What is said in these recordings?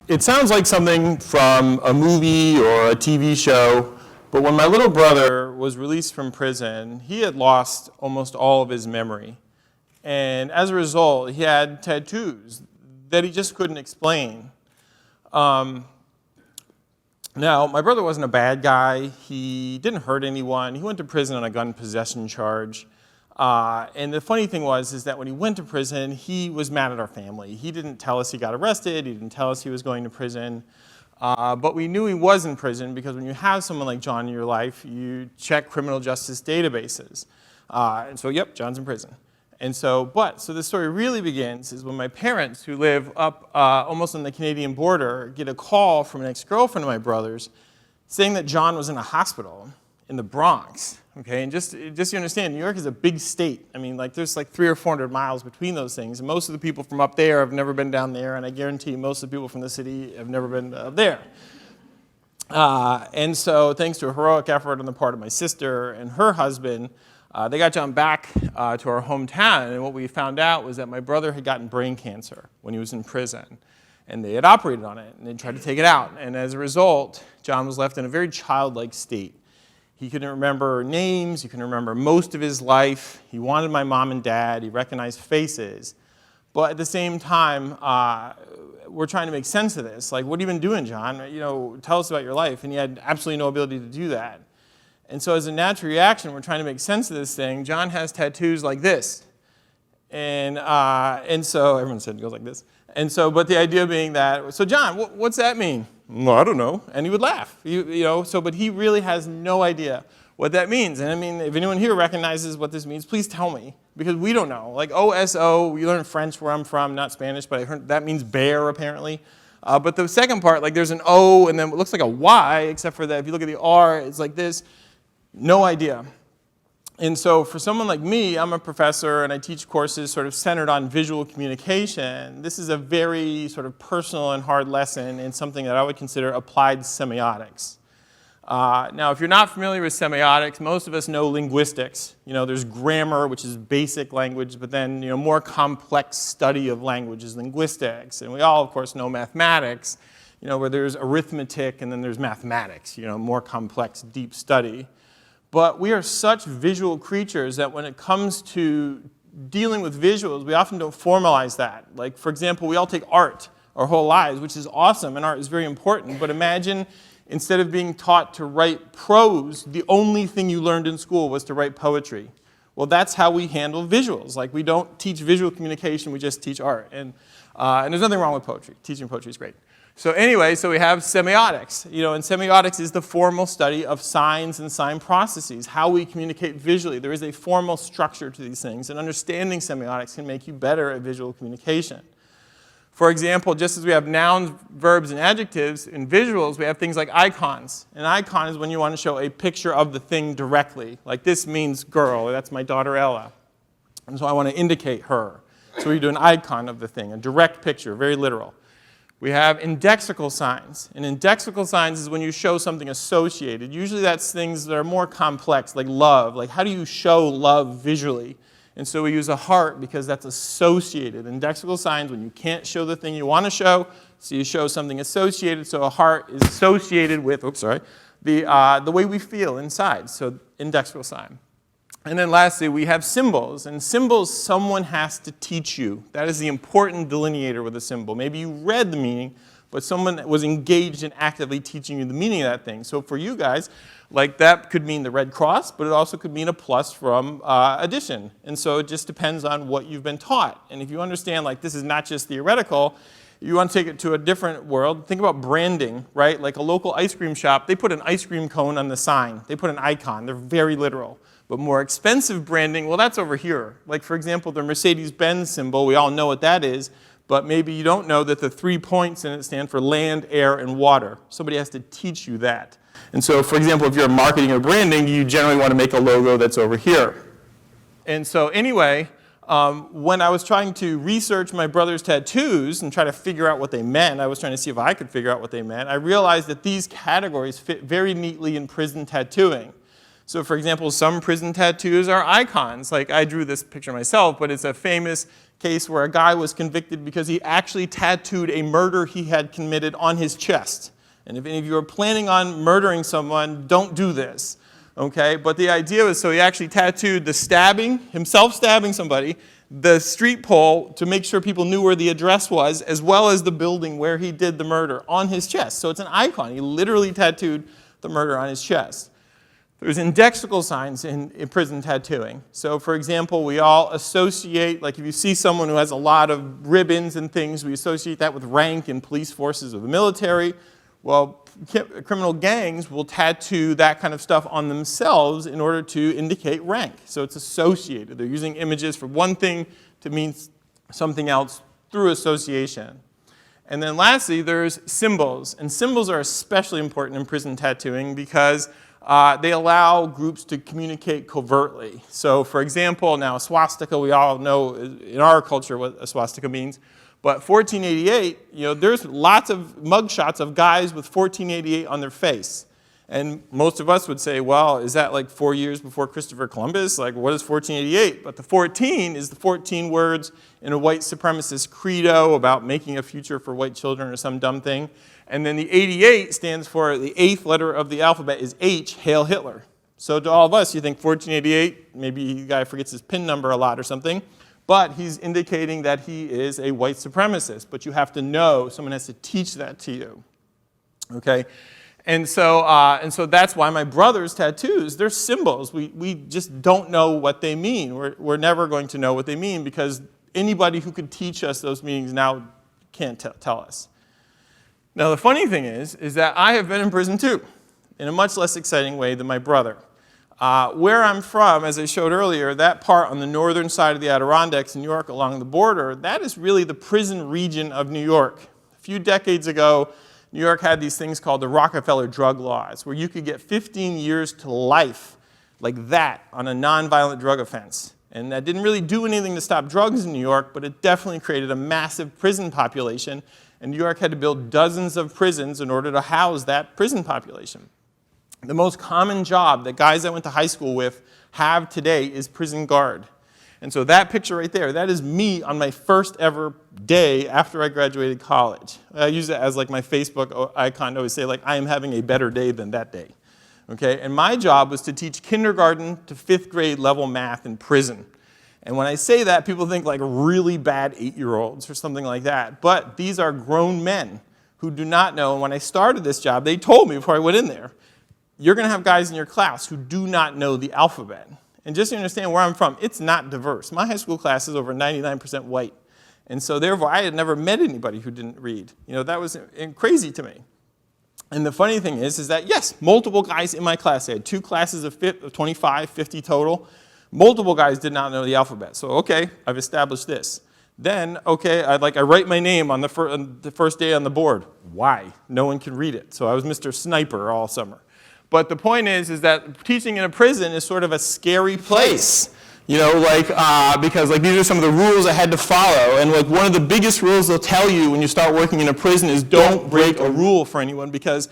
It sounds like something from a movie or a TV show, but when my little brother was released from prison, he had lost almost all of his memory. And as a result, he had tattoos that he just couldn't explain. Now, my brother wasn't a bad guy. He didn't hurt anyone. He went to prison on a gun possession charge. And the funny thing is that when he went to prison, he was mad at our family. He didn't tell us he got arrested. He didn't tell us he was going to prison. But we knew he was in prison because when you have someone like John in your life, you check criminal justice databases. And so, yep, John's in prison. And so, so the story really begins is when my parents, who live up almost on the Canadian border, get a call from an ex-girlfriend of my brother's saying that John was in a hospital in the Bronx. Okay, and just you understand, New York is a big state. I mean, like there's like 300 or 400 miles between those things. And most of the people from up there have never been down there, and I guarantee most of the people from the city have never been up there. And so thanks to a heroic effort on the part of my sister and her husband, they got John back to our hometown, and what we found out was that my brother had gotten brain cancer when he was in prison. And they had operated on it, and they tried to take it out. And as a result, John was left in a very childlike state. He couldn't remember names. He couldn't remember most of his life. He wanted my mom and dad. He recognized faces. But at the same time, we're trying to make sense of this. Like, what have you been doing, John? You know, tell us about your life. And he had absolutely no ability to do that. And so as a natural reaction, we're trying to make sense of this thing. John has tattoos like this. And so everyone said it goes like this. And so, but the idea being that, so John, what's that mean? Well, I don't know. And he would laugh, but he really has no idea what that means. And I mean, if anyone here recognizes what this means, please tell me, because we don't know. Like OSO, we learned French where I'm from, not Spanish, but I heard that means bear apparently. But the second part, like there's an O and then it looks like a Y, except for that if you look at the R, it's like this. No idea. And so for someone like me, I'm a professor and I teach courses sort of centered on visual communication. This is a very sort of personal and hard lesson in something that I would consider applied semiotics. Now, if you're not familiar with semiotics, most of us know linguistics. You know, there's grammar, which is basic language, but then, more complex study of language is linguistics. And we all, of course, know mathematics, where there's arithmetic and then there's mathematics, more complex, deep study. But we are such visual creatures that when it comes to dealing with visuals, we often don't formalize that. Like, for example, we all take art our whole lives, which is awesome, and art is very important. But imagine instead of being taught to write prose, the only thing you learned in school was to write poetry. Well, that's how we handle visuals. Like, we don't teach visual communication, we just teach art. And there's nothing wrong with poetry. Teaching poetry is great. So anyway, so we have semiotics, and semiotics is the formal study of signs and sign processes, how we communicate visually. There is a formal structure to these things, and understanding semiotics can make you better at visual communication. For example, just as we have nouns, verbs, and adjectives, in visuals we have things like icons. An icon is when you want to show a picture of the thing directly. Like this means girl, that's my daughter Ella. And so I want to indicate her. So we do an icon of the thing, a direct picture, very literal. We have indexical signs. And indexical signs is when you show something associated. Usually that's things that are more complex, like love. Like how do you show love visually? And so we use a heart because that's associated. Indexical signs when you can't show the thing you want to show, so you show something associated. So a heart is associated with, the way we feel inside. So indexical sign. And then lastly, we have symbols. And symbols, someone has to teach you. That is the important delineator with a symbol. Maybe you read the meaning, but someone was engaged in actively teaching you the meaning of that thing. So for you guys, like that could mean the Red Cross, but it also could mean a plus from addition. And so it just depends on what you've been taught. And if you understand, like this is not just theoretical, you want to take it to a different world. Think about branding, right? Like a local ice cream shop, they put an ice cream cone on the sign. They put an icon. They're very literal. But more expensive branding, well, that's over here. Like, for example, the Mercedes-Benz symbol, we all know what that is, but maybe you don't know that the 3 points in it stand for land, air, and water. Somebody has to teach you that. And so, for example, if you're marketing or branding, you generally want to make a logo that's over here. And so anyway, when I was trying to research my brother's tattoos and try to figure out what they meant, I was trying to see if I could figure out what they meant, I realized that these categories fit very neatly in prison tattooing. So for example, some prison tattoos are icons. Like I drew this picture myself, but it's a famous case where a guy was convicted because he actually tattooed a murder he had committed on his chest. And if any of you are planning on murdering someone, don't do this, okay? But the idea was, so he actually tattooed the stabbing, himself stabbing somebody, the street pole to make sure people knew where the address was, as well as the building where he did the murder on his chest. So it's an icon. He literally tattooed the murder on his chest. There's indexical signs in prison tattooing. So for example, we all associate, like if you see someone who has a lot of ribbons and things, we associate that with rank in police forces or the military. Well, criminal gangs will tattoo that kind of stuff on themselves in order to indicate rank. So it's associated. They're using images for one thing to mean something else through association. And then lastly, there's symbols. And symbols are especially important in prison tattooing because they allow groups to communicate covertly. So for example, now a swastika, we all know in our culture what a swastika means. But 1488, there's lots of mugshots of guys with 1488 on their face. And most of us would say, well, is that like 4 years before Christopher Columbus? Like, what is 1488? But the 14 is the 14 words in a white supremacist credo about making a future for white children or some dumb thing. And then the 88 stands for the 8th letter of the alphabet is H, Hail Hitler. So to all of us, you think 1488, maybe the guy forgets his PIN number a lot or something. But he's indicating that he is a white supremacist. But you have to know, someone has to teach that to you. Okay? And so that's why my brother's tattoos, they're symbols. We just don't know what they mean. We're never going to know what they mean because anybody who could teach us those meanings now can't tell us. Now the funny thing is that I have been in prison too, in a much less exciting way than my brother. Where I'm from, as I showed earlier, that part on the northern side of the Adirondacks in New York along the border, that is really the prison region of New York. A few decades ago, New York had these things called the Rockefeller drug laws, where you could get 15 years to life like that on a nonviolent drug offense. And that didn't really do anything to stop drugs in New York, but it definitely created a massive prison population. And New York had to build dozens of prisons in order to house that prison population. The most common job that guys I went to high school with have today is prison guard. And so that picture right there, that is me on my first ever day after I graduated college. I use it as like my Facebook icon to always say like, I am having a better day than that day. Okay? And my job was to teach kindergarten to 5th grade level math in prison. And when I say that, people think like really bad 8-year-olds or something like that. But these are grown men who do not know. And when I started this job, they told me before I went in there, you're going to have guys in your class who do not know the alphabet. And just to understand where I'm from, it's not diverse. My high school class is over 99% white. And so therefore, I had never met anybody who didn't read. That was crazy to me. And the funny thing is that, yes, multiple guys in my class, I had 2 classes of 25, 50 total. Multiple guys did not know the alphabet. So, okay, I've established this. Then, okay, I write my name on the first day on the board. Why? No one can read it. So I was Mr. Sniper all summer. But the point is that teaching in a prison is sort of a scary place. Because these are some of the rules I had to follow. And one of the biggest rules they'll tell you when you start working in a prison is don't break a rule for anyone, because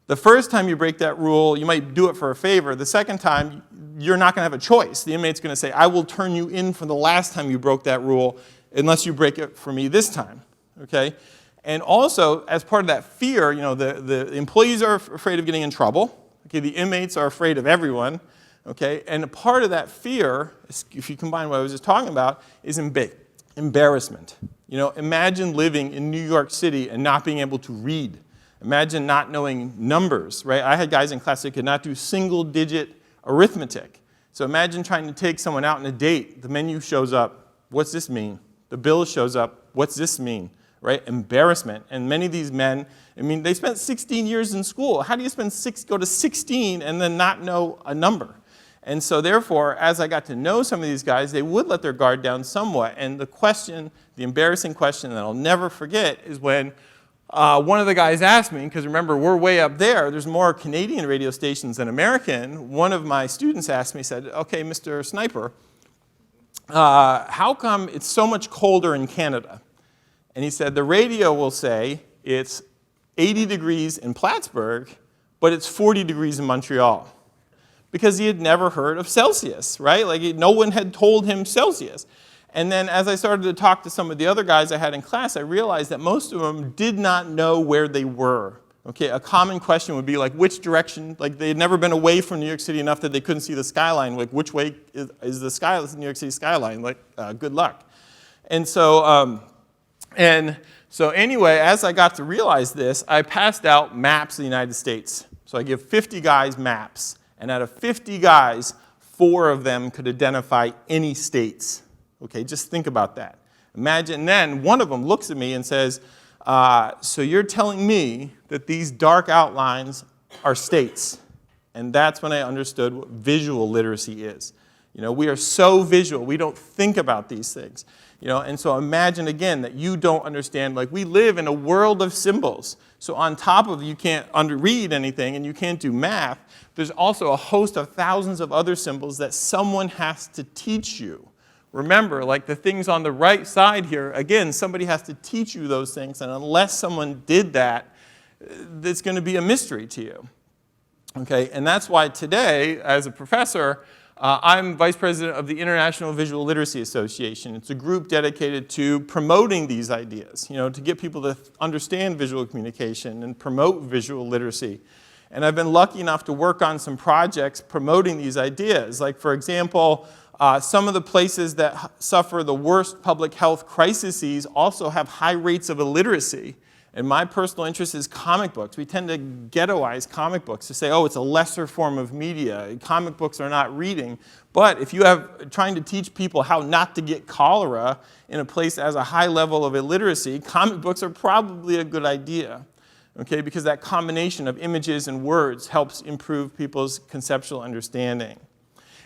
the first time you break that rule, you might do it for a favor. The second time, you're not going to have a choice. The inmate's going to say, I will turn you in for the last time you broke that rule unless you break it for me this time. Okay? And also, as part of that fear, the employees are afraid of getting in trouble. Okay? The inmates are afraid of everyone. Okay? And a part of that fear, if you combine what I was just talking about, is embarrassment. Imagine living in New York City and not being able to read. Imagine not knowing numbers, right? I had guys in class that could not do single-digit arithmetic. So imagine trying to take someone out on a date. The menu shows up. What's this mean? The bill shows up. What's this mean? Right? Embarrassment. And many of these men, they spent 16 years in school. How do you go to 16 and then not know a number? And so therefore, as I got to know some of these guys, they would let their guard down somewhat. And the embarrassing question that I'll never forget is when one of the guys asked me, because remember, we're way up there. There's more Canadian radio stations than American. One of my students asked me, said, okay, Mr. Sniper, how come it's so much colder in Canada? And he said, the radio will say it's 80 degrees in Plattsburgh, but it's 40 degrees in Montreal. because he had never heard of Celsius, right? Like no one had told him Celsius. And then as I started to talk to some of the other guys I had in class, I realized that most of them did not know where they were. Okay, a common question would be like, which direction, like they had never been away from New York City enough that they couldn't see the skyline, like which way is the New York City skyline, like good luck. And so anyway, as I got to realize this, I passed out maps of the United States. So I give 50 guys maps, and out of 50 guys, 4 of them could identify any states. Okay, just think about that. Imagine then one of them looks at me and says, so you're telling me that these dark outlines are states. And that's when I understood what visual literacy is. You know, we are so visual, we don't think about these things. You know, and so imagine again that you don't understand, like we live in a world of symbols. So on top of you can't read anything and you can't do math, there's also a host of thousands of other symbols that someone has to teach you. Remember, like the things on the right side here, again, somebody has to teach you those things, and unless someone did that, it's going to be a mystery to you. Okay, and that's why today, as a professor, I'm vice president of the International Visual Literacy Association. It's a group dedicated to promoting these ideas, you know, to get people to understand visual communication and promote visual literacy. And I've been lucky enough to work on some projects promoting these ideas. Like, for example, some of the places that suffer the worst public health crises also have high rates of illiteracy. And my personal interest is comic books. We tend to ghettoize comic books to say, oh, it's a lesser form of media. Comic books are not reading. But if you have trying to teach people how not to get cholera in a place that has a high level of illiteracy, comic books are probably a good idea. Okay, because that combination of images and words helps improve people's conceptual understanding.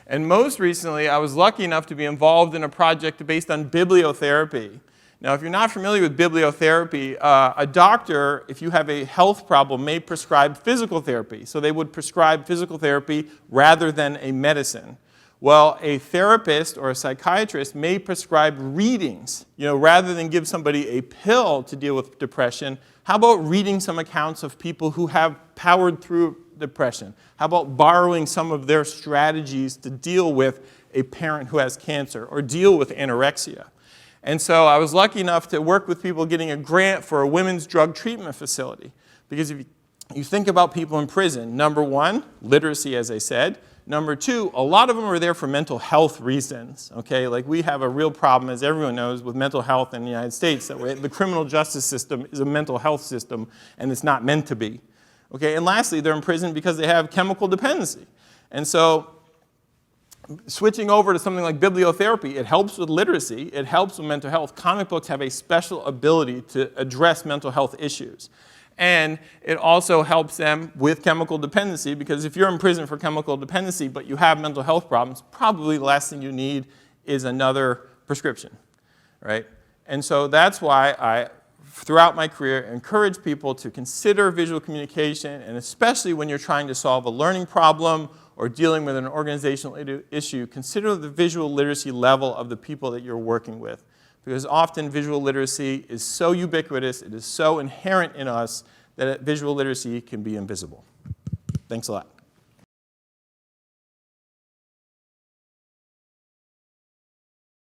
And most recently, I was lucky enough to be involved in a project based on bibliotherapy. Now, if you're not familiar with bibliotherapy, a doctor, if you have a health problem, may prescribe physical therapy. So they would prescribe physical therapy rather than a medicine. Well, a therapist or a psychiatrist may prescribe readings. You know, rather than give somebody a pill to deal with depression, how about reading some accounts of people who have powered through depression? How about borrowing some of their strategies to deal with a parent who has cancer or deal with anorexia? And so I was lucky enough to work with people getting a grant for a women's drug treatment facility. Because if you think about people in prison, number one, literacy, as I said. Number two, a lot of them are there for mental health reasons. Okay, like we have a real problem, as everyone knows, with mental health in the United States. That the criminal justice system is a mental health system, and it's not meant to be. Okay, and lastly, they're in prison because they have chemical dependency. And so switching over to something like bibliotherapy, it helps with literacy, it helps with mental health. Comic books have a special ability to address mental health issues. And it also helps them with chemical dependency, because if you're in prison for chemical dependency but you have mental health problems, probably the last thing you need is another prescription, right? And so that's why I, throughout my career, encourage people to consider visual communication, and especially when you're trying to solve a learning problem or dealing with an organizational issue, consider the visual literacy level of the people that you're working with. Because often visual literacy is so ubiquitous, it is so inherent in us, that visual literacy can be invisible. Thanks a lot.